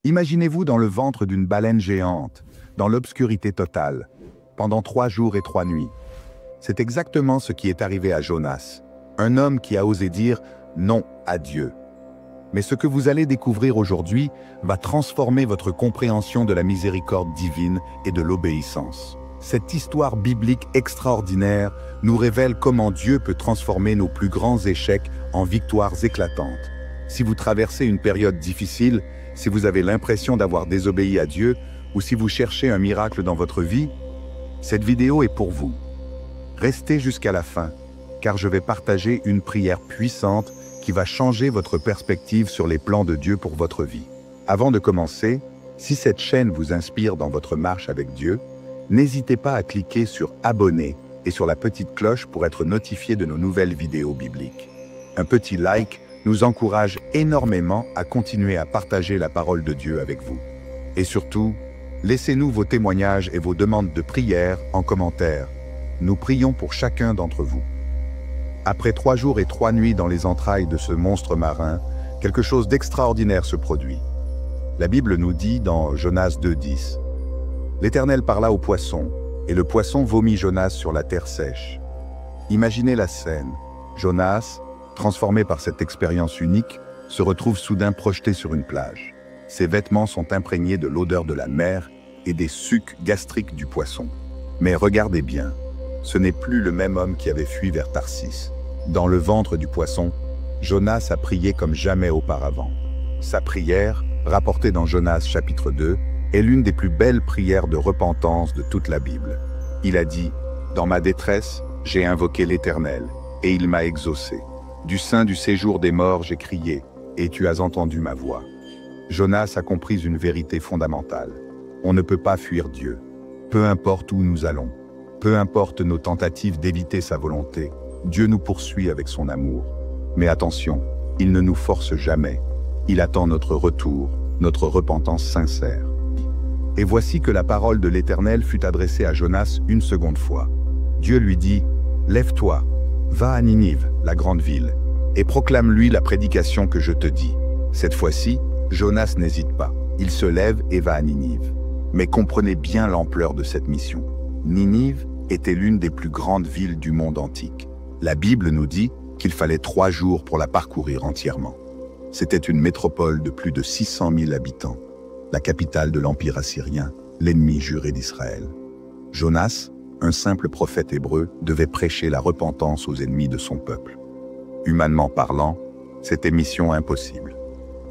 Imaginez-vous dans le ventre d'une baleine géante, dans l'obscurité totale, pendant 3 jours et 3 nuits. C'est exactement ce qui est arrivé à Jonas, un homme qui a osé dire non à Dieu. Mais ce que vous allez découvrir aujourd'hui va transformer votre compréhension de la miséricorde divine et de l'obéissance. Cette histoire biblique extraordinaire nous révèle comment Dieu peut transformer nos plus grands échecs en victoires éclatantes. Si vous traversez une période difficile, si vous avez l'impression d'avoir désobéi à Dieu, ou si vous cherchez un miracle dans votre vie, cette vidéo est pour vous. Restez jusqu'à la fin, car je vais partager une prière puissante qui va changer votre perspective sur les plans de Dieu pour votre vie. Avant de commencer, si cette chaîne vous inspire dans votre marche avec Dieu, n'hésitez pas à cliquer sur abonner et sur la petite cloche pour être notifié de nos nouvelles vidéos bibliques. Un petit like nous encourage énormément à continuer à partager la parole de Dieu avec vous. Et surtout, laissez-nous vos témoignages et vos demandes de prière en commentaire. Nous prions pour chacun d'entre vous. Après 3 jours et 3 nuits dans les entrailles de ce monstre marin, quelque chose d'extraordinaire se produit. La Bible nous dit dans Jonas 2,10 « L'Éternel parla au poisson, et le poisson vomit Jonas sur la terre sèche. » Imaginez la scène. Jonas, transformé par cette expérience unique, se retrouve soudain projeté sur une plage. Ses vêtements sont imprégnés de l'odeur de la mer et des sucs gastriques du poisson. Mais regardez bien, ce n'est plus le même homme qui avait fui vers Tarsis. Dans le ventre du poisson, Jonas a prié comme jamais auparavant. Sa prière, rapportée dans Jonas chapitre 2, est l'une des plus belles prières de repentance de toute la Bible. Il a dit « Dans ma détresse, j'ai invoqué l'Éternel, et il m'a exaucé. Du sein du séjour des morts, j'ai crié, et tu as entendu ma voix. » Jonas a compris une vérité fondamentale. On ne peut pas fuir Dieu. Peu importe où nous allons, peu importe nos tentatives d'éviter sa volonté, Dieu nous poursuit avec son amour. Mais attention, il ne nous force jamais. Il attend notre retour, notre repentance sincère. Et voici que la parole de l'Éternel fut adressée à Jonas une seconde fois. Dieu lui dit « Lève-toi, va à Ninive, la grande ville, et proclame-lui la prédication que je te dis. » Cette fois-ci, Jonas n'hésite pas. Il se lève et va à Ninive. Mais comprenez bien l'ampleur de cette mission. Ninive était l'une des plus grandes villes du monde antique. La Bible nous dit qu'il fallait 3 jours pour la parcourir entièrement. C'était une métropole de plus de 600 000 habitants, la capitale de l'Empire assyrien, l'ennemi juré d'Israël. Jonas, un simple prophète hébreu, devait prêcher la repentance aux ennemis de son peuple. Humainement parlant, c'était mission impossible.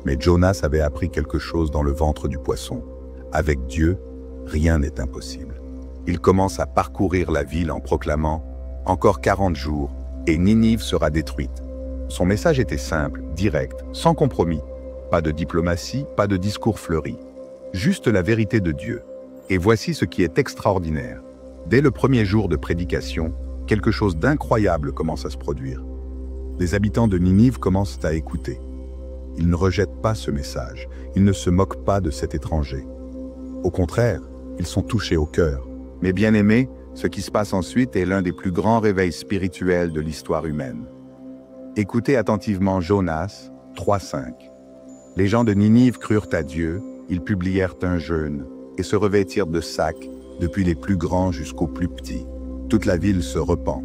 Mais Jonas avait appris quelque chose dans le ventre du poisson. Avec Dieu, rien n'est impossible. Il commence à parcourir la ville en proclamant « Encore 40 jours, et Ninive sera détruite ». Son message était simple, direct, sans compromis. Pas de diplomatie, pas de discours fleuri. Juste la vérité de Dieu. Et voici ce qui est extraordinaire. Dès le premier jour de prédication, quelque chose d'incroyable commence à se produire. Les habitants de Ninive commencent à écouter. Ils ne rejettent pas ce message. Ils ne se moquent pas de cet étranger. Au contraire, ils sont touchés au cœur. Mais bien aimés, ce qui se passe ensuite est l'un des plus grands réveils spirituels de l'histoire humaine. Écoutez attentivement Jonas 3,5. Les gens de Ninive crurent à Dieu, ils publièrent un jeûne et se revêtirent de sacs, depuis les plus grands jusqu'aux plus petits. Toute la ville se repent.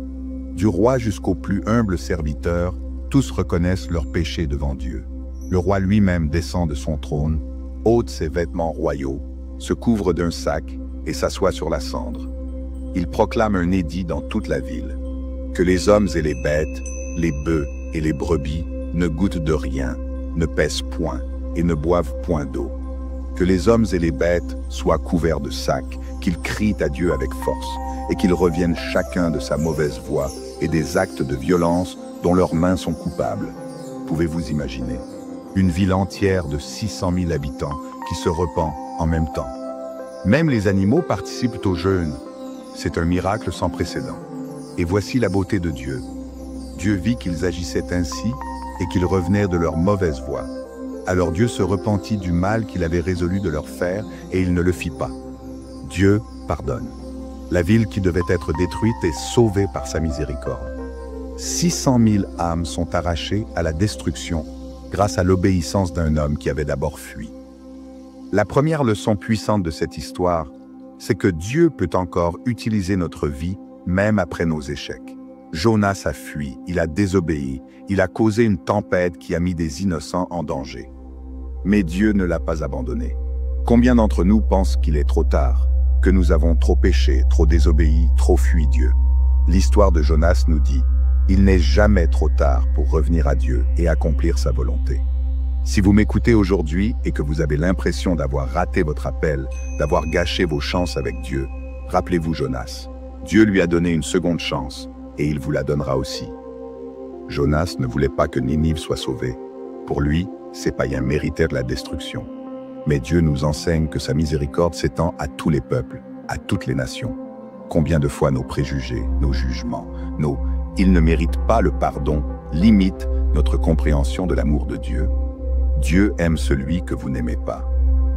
Du roi jusqu'au plus humble serviteur, tous reconnaissent leurs péchés devant Dieu. Le roi lui-même descend de son trône, ôte ses vêtements royaux, se couvre d'un sac et s'assoit sur la cendre. Il proclame un édit dans toute la ville, que les hommes et les bêtes, les bœufs et les brebis ne goûtent de rien, ne pèsent point et ne boivent point d'eau. Que les hommes et les bêtes soient couverts de sacs, qu'ils crient à Dieu avec force et qu'ils reviennent chacun de sa mauvaise voie et des actes de violence dont leurs mains sont coupables. Pouvez-vous imaginer? Une ville entière de 600 000 habitants qui se repent en même temps. Même les animaux participent au jeûne. C'est un miracle sans précédent. Et voici la beauté de Dieu. Dieu vit qu'ils agissaient ainsi et qu'ils revenaient de leur mauvaise voie. Alors Dieu se repentit du mal qu'il avait résolu de leur faire et il ne le fit pas. Dieu pardonne. La ville qui devait être détruite est sauvée par sa miséricorde. 600 000 âmes sont arrachées à la destruction grâce à l'obéissance d'un homme qui avait d'abord fui. La première leçon puissante de cette histoire, c'est que Dieu peut encore utiliser notre vie, même après nos échecs. Jonas a fui, il a désobéi, il a causé une tempête qui a mis des innocents en danger. Mais Dieu ne l'a pas abandonné. Combien d'entre nous pensent qu'il est trop tard, que nous avons trop péché, trop désobéi, trop fui Dieu? L'histoire de Jonas nous dit, il n'est jamais trop tard pour revenir à Dieu et accomplir sa volonté. Si vous m'écoutez aujourd'hui et que vous avez l'impression d'avoir raté votre appel, d'avoir gâché vos chances avec Dieu, rappelez-vous Jonas. Dieu lui a donné une seconde chance et il vous la donnera aussi. Jonas ne voulait pas que Ninive soit sauvée. Pour lui, ces païens méritaient de la destruction. Mais Dieu nous enseigne que sa miséricorde s'étend à tous les peuples, à toutes les nations. Combien de fois nos préjugés, nos jugements, nos « il ne mérite pas le pardon » limitent notre compréhension de l'amour de Dieu. Dieu aime celui que vous n'aimez pas.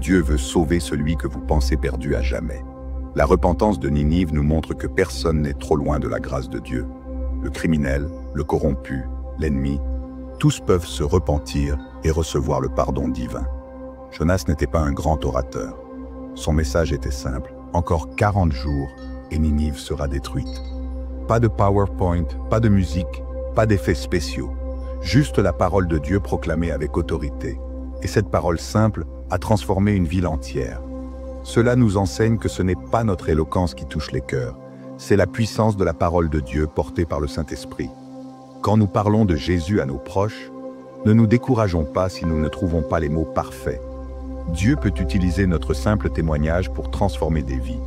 Dieu veut sauver celui que vous pensez perdu à jamais. La repentance de Ninive nous montre que personne n'est trop loin de la grâce de Dieu. Le criminel, le corrompu, l'ennemi, tous peuvent se repentir et recevoir le pardon divin. Jonas n'était pas un grand orateur. Son message était simple. Encore 40 jours et Ninive sera détruite. Pas de PowerPoint, pas de musique, pas d'effets spéciaux. Juste la parole de Dieu proclamée avec autorité. Et cette parole simple a transformé une ville entière. Cela nous enseigne que ce n'est pas notre éloquence qui touche les cœurs, c'est la puissance de la parole de Dieu portée par le Saint-Esprit. Quand nous parlons de Jésus à nos proches, ne nous décourageons pas si nous ne trouvons pas les mots parfaits. Dieu peut utiliser notre simple témoignage pour transformer des vies.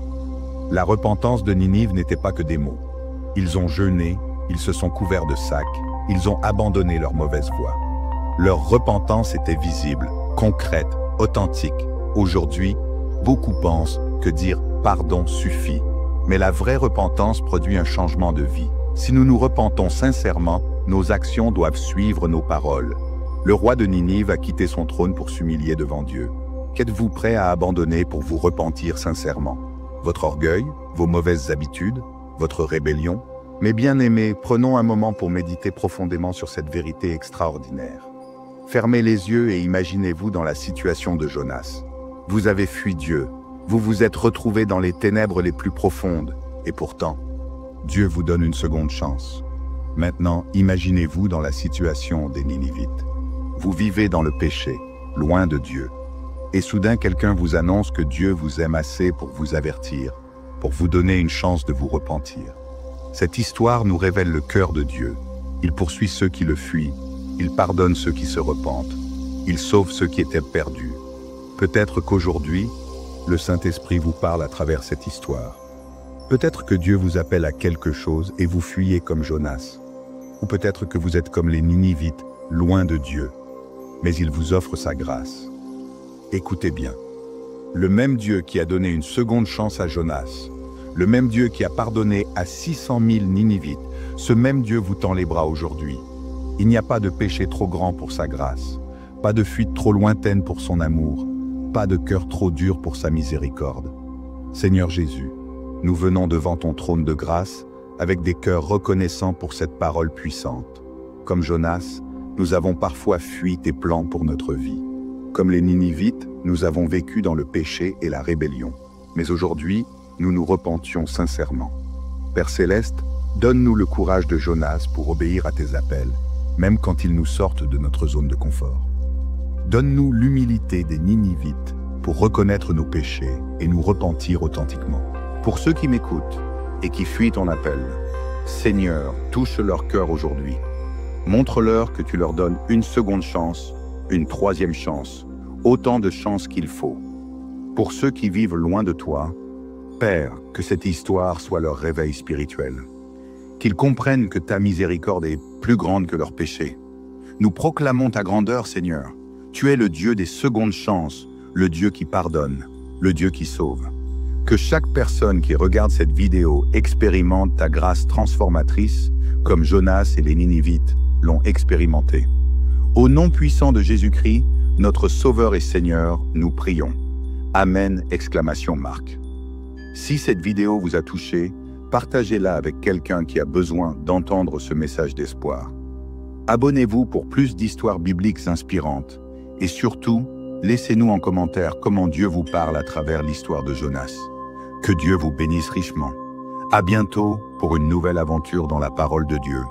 La repentance de Ninive n'était pas que des mots. Ils ont jeûné, ils se sont couverts de sacs, ils ont abandonné leur mauvaise voie. Leur repentance était visible, concrète, authentique. Aujourd'hui, beaucoup pensent que dire « pardon » suffit. Mais la vraie repentance produit un changement de vie. Si nous nous repentons sincèrement, nos actions doivent suivre nos paroles. Le roi de Ninive a quitté son trône pour s'humilier devant Dieu. Qu'êtes-vous prêt à abandonner pour vous repentir sincèrement? Votre orgueil, vos mauvaises habitudes, votre rébellion? Mes bien-aimés, prenons un moment pour méditer profondément sur cette vérité extraordinaire. Fermez les yeux et imaginez-vous dans la situation de Jonas. Vous avez fui Dieu, vous vous êtes retrouvé dans les ténèbres les plus profondes, et pourtant, Dieu vous donne une seconde chance. Maintenant, imaginez-vous dans la situation des Ninivites. Vous vivez dans le péché, loin de Dieu, et soudain quelqu'un vous annonce que Dieu vous aime assez pour vous avertir, pour vous donner une chance de vous repentir. Cette histoire nous révèle le cœur de Dieu. Il poursuit ceux qui le fuient, il pardonne ceux qui se repentent, il sauve ceux qui étaient perdus. Peut-être qu'aujourd'hui, le Saint-Esprit vous parle à travers cette histoire. Peut-être que Dieu vous appelle à quelque chose et vous fuyez comme Jonas. Ou peut-être que vous êtes comme les Ninivites, loin de Dieu, mais il vous offre sa grâce. Écoutez bien. Le même Dieu qui a donné une seconde chance à Jonas, le même Dieu qui a pardonné à 600 000 Ninivites, ce même Dieu vous tend les bras aujourd'hui. Il n'y a pas de péché trop grand pour sa grâce, pas de fuite trop lointaine pour son amour, pas de cœur trop dur pour sa miséricorde. Seigneur Jésus, nous venons devant ton trône de grâce avec des cœurs reconnaissants pour cette parole puissante. Comme Jonas, nous avons parfois fui tes plans pour notre vie. Comme les Ninivites, nous avons vécu dans le péché et la rébellion. Mais aujourd'hui, nous nous repentions sincèrement. Père Céleste, donne-nous le courage de Jonas pour obéir à tes appels, même quand ils nous sortent de notre zone de confort. Donne-nous l'humilité des Ninivites pour reconnaître nos péchés et nous repentir authentiquement. Pour ceux qui m'écoutent et qui fuient ton appel, Seigneur, touche leur cœur aujourd'hui. Montre-leur que tu leur donnes une seconde chance, une troisième chance, autant de chances qu'il faut. Pour ceux qui vivent loin de toi, Père, que cette histoire soit leur réveil spirituel. Qu'ils comprennent que ta miséricorde est plus grande que leurs péchés. Nous proclamons ta grandeur, Seigneur. Tu es le Dieu des secondes chances, le Dieu qui pardonne, le Dieu qui sauve. Que chaque personne qui regarde cette vidéo expérimente ta grâce transformatrice, comme Jonas et les Ninivites l'ont expérimenté. Au nom puissant de Jésus-Christ, notre Sauveur et Seigneur, nous prions. Amen, exclamation marque. Si cette vidéo vous a touché, partagez-la avec quelqu'un qui a besoin d'entendre ce message d'espoir. Abonnez-vous pour plus d'histoires bibliques inspirantes et surtout, Laissez-nous en commentaire comment Dieu vous parle à travers l'histoire de Jonas. Que Dieu vous bénisse richement. À bientôt pour une nouvelle aventure dans la parole de Dieu.